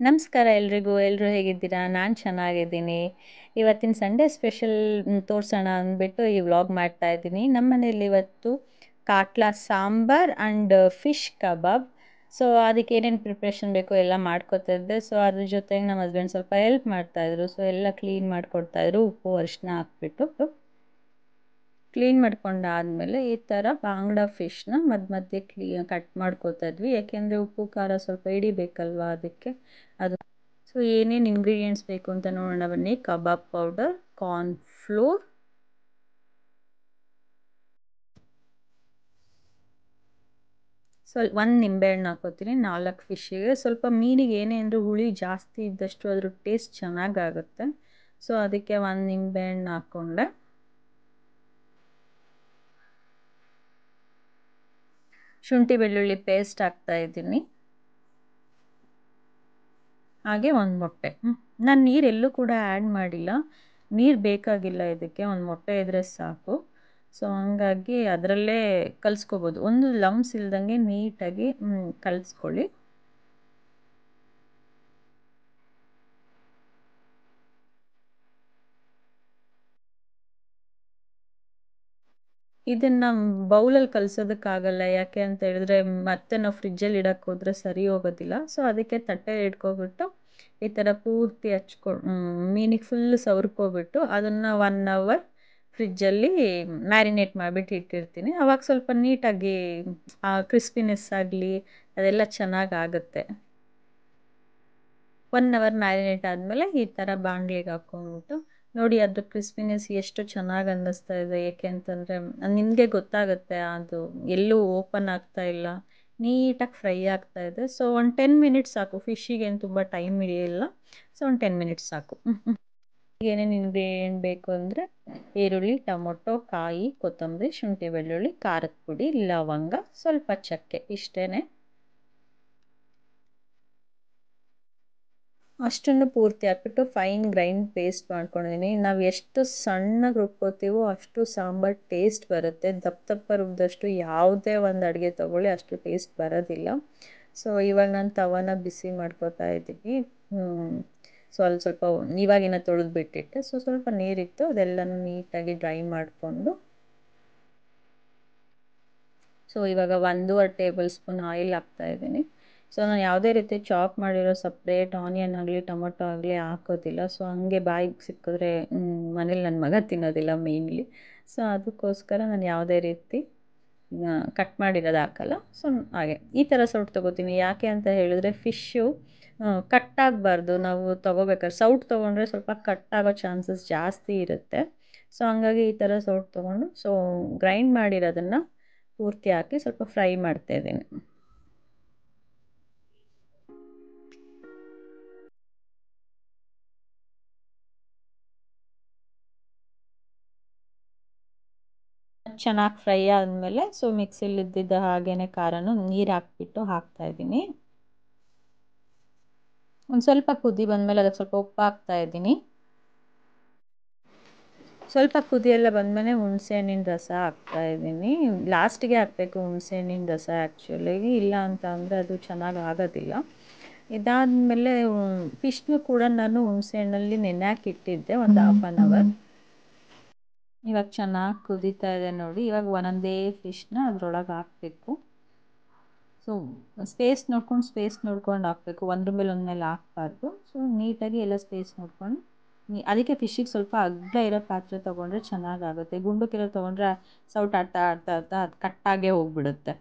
ನಮಸ್ಕಾರ ಎಲ್ರಿಗೂ. ಎಲ್ಲರೂ ಹೇಗಿದ್ದೀರಾ? ನಾನು ಚೆನ್ನಾಗಿದ್ದೀನಿ. ಇವತ್ತಿನ ಸಂಡೇ ಸ್ಪೆಷಲ್ ತೋರಿಸೋಣ ಅಂದ್ಬಿಟ್ಟು ಈ ವ್ಲಾಗ್ ಮಾಡ್ತಾ ಇದ್ದೀನಿ. ನಮ್ಮ ಮನೇಲಿ ಇವತ್ತು catla sambar and fish kebab. So ಅದಕ್ಕೆ ಏನೇನು ಪ್ರಿಪ್ರೇಷನ್ ಬೇಕೋ ಎಲ್ಲ ಮಾಡ್ಕೊತಾ ಇದ್ದೆ. ಸೊ ಅದ್ರ ಜೊತೆಗೆ ನಮ್ಮ ಹಸ್ಬೆಂಡ್ ಸ್ವಲ್ಪ ಹೆಲ್ಪ್ ಮಾಡ್ತಾಯಿದ್ರು. ಸೊ ಎಲ್ಲ ಕ್ಲೀನ್ ಮಾಡ್ಕೊಡ್ತಾಯಿದ್ರು, ಉಪ್ಪು ಅರಿಶಿನ ಹಾಕ್ಬಿಟ್ಟು. ಕ್ಲೀನ್ ಮಾಡ್ಕೊಂಡಾದಮೇಲೆ ಈ ಥರ ಬಾಂಗ್ಡಾ ಫಿಶ್ನ ಮಧ್ಯೆ ಕಟ್ ಮಾಡ್ಕೊತಾ ಇದ್ವಿ. ಯಾಕೆಂದರೆ ಉಪ್ಪು ಖಾರ ಸ್ವಲ್ಪ ಹಿಡಿಬೇಕಲ್ವಾ, ಅದಕ್ಕೆ ಅದು. ಸೊ ಏನೇನು ಇಂಗ್ರೀಡಿಯೆಂಟ್ಸ್ ಬೇಕು ಅಂತ ನೋಡೋಣ ಬನ್ನಿ. ಕಬಾಬ್ ಪೌಡರ್, ಕಾರ್ನ್ಫ್ಲೋರ್, ಒಂದು ನಿಂಬೆಹಣ್ಣು ಹಾಕೋತೀನಿ 4 ಫಿಶ್ಶಿಗೆ. ಸ್ವಲ್ಪ ಮೀನಿಗೆ ಏನೇ ಅಂದರೂ ಹುಳಿ ಜಾಸ್ತಿ ಇದ್ದಷ್ಟು ಅದ್ರ ಟೇಸ್ಟ್ ಚೆನ್ನಾಗಾಗುತ್ತೆ. ಸೊ ಅದಕ್ಕೆ ಒಂದು ನಿಂಬೆಹಣ್ಣು ಹಾಕ್ಕೊಂಡೆ. ಶುಂಠಿ ಬೆಳ್ಳುಳ್ಳಿ ಪೇಸ್ಟ್ ಹಾಕ್ತಾ ಇದ್ದೀನಿ. ಹಾಗೆ ಒಂದು ಮೊಟ್ಟೆ. ನಾನು ನೀರೆಲ್ಲೂ ಕೂಡ ಆ್ಯಡ್ ಮಾಡಿಲ್ಲ, ನೀರು ಬೇಕಾಗಿಲ್ಲ ಇದಕ್ಕೆ, ಒಂದು ಮೊಟ್ಟೆ ಇದ್ದರೆ ಸಾಕು. ಸೊ ಹಂಗಾಗಿ ಅದರಲ್ಲೇ ಕಲಿಸ್ಕೋಬೋದು. ಒಂದು ಲಮ್ಸ್ ಇಲ್ದಂಗೆ ನೀಟಾಗಿ ಕಲಿಸ್ಕೊಳ್ಳಿ. ಇದನ್ನು ಬೌಲಲ್ಲಿ ಕಲಿಸೋದಕ್ಕಾಗಲ್ಲ, ಯಾಕೆ ಅಂತ ಹೇಳಿದ್ರೆ ಮತ್ತೆ ನಾವು ಫ್ರಿಜ್ಜಲ್ಲಿ ಇಡೋಕ್ಕೆ ಹೋದರೆ ಸರಿ ಹೋಗೋದಿಲ್ಲ. ಸೊ ಅದಕ್ಕೆ ತಟ್ಟೆ ಇಟ್ಕೊಬಿಟ್ಟು ಈ ಥರ ಪೂರ್ತಿ ಮೀನಿಗೆ ಫುಲ್ ಸವರ್ಕೊಬಿಟ್ಟು ಅದನ್ನು 1 ಅವರ್ ಫ್ರಿಜ್ಜಲ್ಲಿ ಮ್ಯಾರಿನೇಟ್ ಮಾಡಿಬಿಟ್ಟು ಇಟ್ಟಿರ್ತೀನಿ. ಆವಾಗ ಸ್ವಲ್ಪ ನೀಟಾಗಿ ಕ್ರಿಸ್ಪಿನೆಸ್ ಆಗಲಿ ಅದೆಲ್ಲ ಚೆನ್ನಾಗಾಗುತ್ತೆ. 1 ಅವರ್ ಮ್ಯಾರಿನೇಟ್ ಆದಮೇಲೆ ಈ ಥರ ಬಾಣಲಿಗೆ ಹಾಕ್ಕೊಂಡ್ಬಿಟ್ಟು ನೋಡಿ, ಅದ್ರ ಕ್ರಿಸ್ಪಿನೆಸ್ ಎಷ್ಟು ಚೆನ್ನಾಗಿ ಅನ್ನಿಸ್ತಾ ಇದೆ. ಏಕೆ ಅಂತಂದರೆ ನಿಮಗೆ ಗೊತ್ತಾಗುತ್ತೆ, ಅದು ಎಲ್ಲೂ ಓಪನ್ ಆಗ್ತಾ ಇಲ್ಲ, ನೀಟಾಗಿ ಫ್ರೈ ಆಗ್ತಾ ಇದೆ. ಸೊ ಒಂದು 10 ಮಿನಿಟ್ಸ್ ಸಾಕು, ಫಿಶ್ಶಿಗೇನು ತುಂಬ ಟೈಮ್ ಹಿಡಿಯಿಲ್ಲ. ಸೊ ಒಂದು 10 ಮಿನಿಟ್ಸ್ ಸಾಕು. ಏನೇನು ಇಂಗ್ರೀಡಿಯೆಂಟ್ ಬೇಕು ಅಂದರೆ ಈರುಳ್ಳಿ, ಟೊಮೊಟೊ, ಕಾಯಿ, ಕೊತ್ತಂಬರಿ, ಶುಂಠಿ ಬೆಳ್ಳುಳ್ಳಿ, ಖಾರದ ಪುಡಿ, ಲವಂಗ, ಸ್ವಲ್ಪ ಚಕ್ಕೆ, ಇಷ್ಟೇ. ಅಷ್ಟನ್ನು ಪೂರ್ತಿ ಹಾಕ್ಬಿಟ್ಟು ಫೈನ್ ಗ್ರೈಂಡ್ ಪೇಸ್ಟ್ ಮಾಡ್ಕೊಂಡಿದ್ದೀನಿ. ನಾವು ಎಷ್ಟು ಸಣ್ಣಗೆ ರುಬ್ಕೋತೀವೋ ಅಷ್ಟು ಸಾಂಬಾರು ಟೇಸ್ಟ್ ಬರುತ್ತೆ. ದಪ್ಪ ದಪ್ಪ ರುಬ್ಬಿದಷ್ಟು ಯಾವುದೇ ಒಂದು ಅಡುಗೆ ತೊಗೊಳ್ಳಿ ಅಷ್ಟು ಟೇಸ್ಟ್ ಬರೋದಿಲ್ಲ. ಸೊ ಇವಾಗ ನಾನು ತವಾನ ಬಿಸಿ ಮಾಡ್ಕೊತಾ ಇದ್ದೀನಿ. ಸೊ ಅಲ್ಲಿ ಸ್ವಲ್ಪ ಇವಾಗಿನ ತೊಳೆದು ಬಿಟ್ಟಿಟ್ಟೆ. ಸೊ ಸ್ವಲ್ಪ ನೀರಿತ್ತು, ಅದೆಲ್ಲನೂ ನೀಟಾಗಿ ಡ್ರೈ ಮಾಡಿಕೊಂಡು. ಸೊ ಇವಾಗ 1.5 ಟೇಬಲ್ ಸ್ಪೂನ್ ಆಯಿಲ್ ಹಾಕ್ತಾಯಿದ್ದೀನಿ. ಸೊ ನಾನು ಯಾವುದೇ ರೀತಿ ಚಾಪ್ ಮಾಡಿರೋ ಸಪ್ರೇಟ್ ಆನಿಯನ್ ಆಗಲಿ ಟೊಮೊಟೊ ಆಗಲಿ ಹಾಕೋದಿಲ್ಲ. ಸೊ ಹಂಗೆ ಬಾಯಿಗೆ ಸಿಕ್ಕಿದ್ರೆ ಮನೇಲಿ ನನ್ನ ಮಗ ತಿನ್ನೋದಿಲ್ಲ ಮೇಯ್ನ್ಲಿ. ಸೊ ಅದಕ್ಕೋಸ್ಕರ ನಾನು ಯಾವುದೇ ರೀತಿ ಕಟ್ ಮಾಡಿರೋದು ಹಾಕಲ್ಲ. ಸೊ ಹಾಗೆ ಈ ಥರ ಸೌಟ್ ತೊಗೋತೀನಿ. ಯಾಕೆ ಅಂತ ಹೇಳಿದ್ರೆ ಫಿಶ್ಶು ಕಟ್ಟಾಗಬಾರ್ದು. ನಾವು ತೊಗೋಬೇಕಾದ್ರೆ ಸೌಟ್ ತೊಗೊಂಡ್ರೆ ಸ್ವಲ್ಪ ಕಟ್ಟಾಗೋ ಚಾನ್ಸಸ್ ಜಾಸ್ತಿ ಇರುತ್ತೆ. ಸೊ ಹಂಗಾಗಿ ಈ ಥರ ಸೌಟ್ ತೊಗೊಂಡು ಸೊ ಗ್ರೈಂಡ್ ಮಾಡಿರೋದನ್ನು ಪೂರ್ತಿ ಹಾಕಿ ಸ್ವಲ್ಪ ಫ್ರೈ ಮಾಡ್ತಾಯಿದ್ದೀನಿ. ಚೆನ್ನಾಗಿ ಫ್ರೈ ಆದಮೇಲೆ ಸೊ ಮಿಕ್ಸಿಲಿ ಇದ್ದಿದ್ದ ಹಾಗೇ ಖಾರನೂ ನೀರು ಹಾಕ್ಬಿಟ್ಟು ಹಾಕ್ತಾಯಿದ್ದೀನಿ. ಒಂದು ಸ್ವಲ್ಪ ಕುದಿ ಬಂದಮೇಲೆ ಅದಕ್ಕೆ ಸ್ವಲ್ಪ ಉಪ್ಪು ಹಾಕ್ತಾಯಿದ್ದೀನಿ. ಸ್ವಲ್ಪ ಕುದಿ ಎಲ್ಲ ಬಂದಮೇಲೆ ಹುಣಸೆಹಣ್ಣಿನ ರಸ ಹಾಕ್ತಾಯಿದ್ದೀನಿ. ಲಾಸ್ಟಿಗೆ ಹಾಕಬೇಕು ಹುಣಸೆಹಣ್ಣಿನ ರಸ ಆ್ಯಕ್ಚುಲಿ, ಇಲ್ಲ ಅಂತ ಅಂದರೆ ಅದು ಚೆನ್ನಾಗಿ ಆಗೋದಿಲ್ಲ. ಇದಾದಮೇಲೆ ಫಿಶ್ನು ಕೂಡ ನಾನು ಹುಣಸೆಹಣ್ಣಲ್ಲಿ ನೆನೆ ಹಾಕಿಟ್ಟಿದ್ದೆ ಒಂದು 1/2 ಅವರ್. ಇವಾಗ ಚೆನ್ನಾಗಿ ಕುದೀತಾ ಇದೆ ನೋಡಿ. ಇವಾಗ ಒಂದೊಂದೇ ಫಿಶ್ನ ಅದರೊಳಗೆ ಹಾಕಬೇಕು. ಸೊ ಸ್ಪೇಸ್ ನೋಡ್ಕೊಂಡು ಹಾಕಬೇಕು, ಒಂದ್ರ ಮೇಲೆ ಹಾಕಬಾರ್ದು. ಸೊ ನೀಟಾಗಿ ಎಲ್ಲ ಸ್ಪೇಸ್ ನೋಡ್ಕೊಂಡು ಅದಕ್ಕೆ ಫಿಶ್ಶಿಗೆ ಸ್ವಲ್ಪ ಅಗಲ ಇರೋ ಪಾತ್ರೆ ತೊಗೊಂಡ್ರೆ ಚೆನ್ನಾಗಾಗುತ್ತೆ. ಗುಂಡುಕಿರೋ ತೊಗೊಂಡ್ರೆ ಸೌಟ್ ಆಡ್ತಾ ಆಡ್ತಾ ಆಡ್ತಾ ಅದು ಕಟ್ಟಾಗೇ ಹೋಗ್ಬಿಡುತ್ತೆ.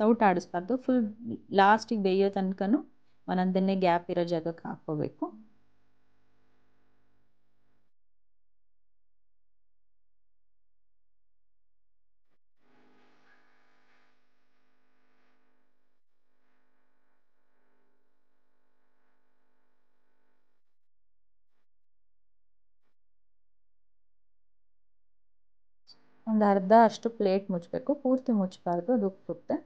ಸೌಟ್ ಆಡಿಸ್ಬಾರ್ದು. ಫುಲ್ ಲಾಸ್ಟಿಗೆ ಬೇಯೋ ತನಕನೂ ಒಂದೊಂದನ್ನೇ ಗ್ಯಾಪ್ ಇರೋ ಜಾಗಕ್ಕೆ ಹಾಕ್ಕೋಬೇಕು. ಒಂದು ಅರ್ಧ ಅಷ್ಟು ಪ್ಲೇಟ್ ಮುಚ್ಚಬೇಕು, ಪೂರ್ತಿ ಮುಚ್ಚಬಾರ್ದು, ಅದು ಉಪ್ಪುತ್ತೆ.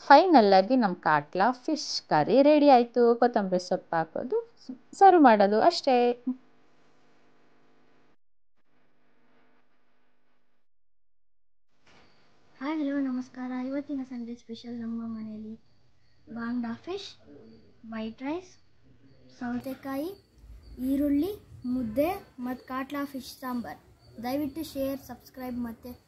ಫೈನಲ್ಲಾಗಿ ನಮ್ಮ ಕಾಟ್ಲಾ ಫಿಶ್ ಕರಿ ರೆಡಿ ಆಯಿತು. ಕೊತ್ತಂಬರಿ ಸೊಪ್ಪು ಹಾಕೋದು, ಸರ್ವ್ ಮಾಡೋದು ಅಷ್ಟೇ. ಹಾಯ್ ಹಲೋ ನಮಸ್ಕಾರ. ಇವತ್ತಿನ ಸಂಡೇ ಸ್ಪೆಷಲ್ ನಮ್ಮ ಮನೆಯಲ್ಲಿ ಬಾಂಗ್ಡಾ ಫಿಶ್, ವೈಟ್ ರೈಸ್, ಸೌತೆಕಾಯಿ, ಈರುಳ್ಳಿ, ಮುದ್ದೆ ಮತ್ತು ಕಾಟ್ಲಾ ಫಿಶ್ ಸಾಂಬಾರ್. ದಯವಿಟ್ಟು ಶೇರ್, ಸಬ್ಸ್ಕ್ರೈಬ್ ಮತ್ತು